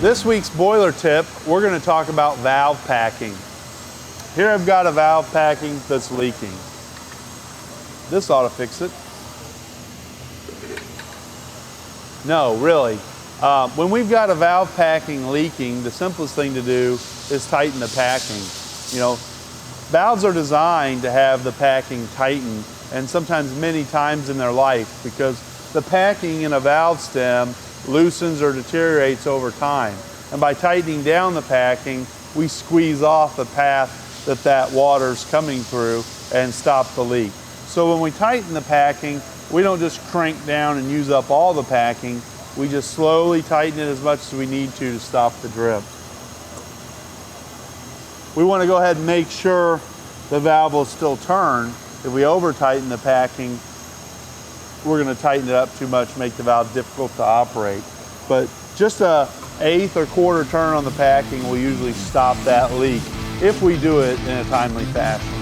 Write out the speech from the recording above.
This week's boiler tip, we're going to talk about valve packing. Here I've got a valve packing that's leaking. This ought to fix it. No, really. When we've got a valve packing leaking, the simplest thing to do is tighten the packing. You know, valves are designed to have the packing tightened, and sometimes many times in their life, because the packing in a valve stem loosens or deteriorates over time. And by tightening down the packing, we squeeze off the path that water's coming through and stop the leak. So when we tighten the packing, we don't just crank down and use up all the packing. We just slowly tighten it as much as we need to stop the drip. We want to go ahead and make sure the valve will still turn. If we over tighten the packing, we're going to tighten it up too much, make the valve difficult to operate. But just an eighth or quarter turn on the packing will usually stop that leak if we do it in a timely fashion.